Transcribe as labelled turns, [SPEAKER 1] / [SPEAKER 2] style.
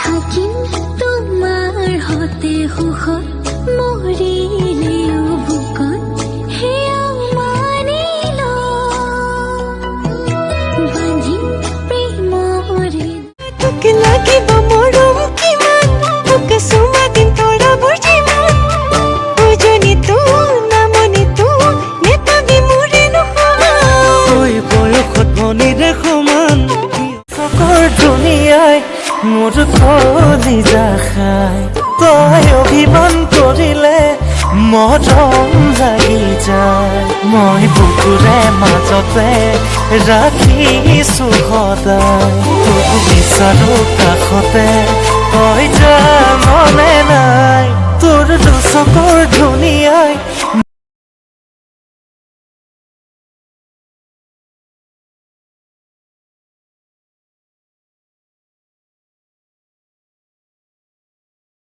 [SPEAKER 1] থাকিম তোমাৰ হতে সুখত মৰিলেও বুকত সেয়া মানি বান্ধিম প্ৰেমৰে তোকে লাগিব মৰম কিমান তোকে চুমা দিম তৰাবোৰ যিমান বুজনি তো নামনি তো নেপাবি মোৰে নহয় বয়সত মনিৰে সমান চকৰ ধুনীয়াই মোৰ কলিজা খাই তই অভিমান কৰিলে মৰম লাগি যায় মই বুকুৰে মাজতে ৰাখিছো সদায় তোক বিচাৰো কাষতে তই যা মনে নাই তোৰ দুচকৰ ধুনীয়াই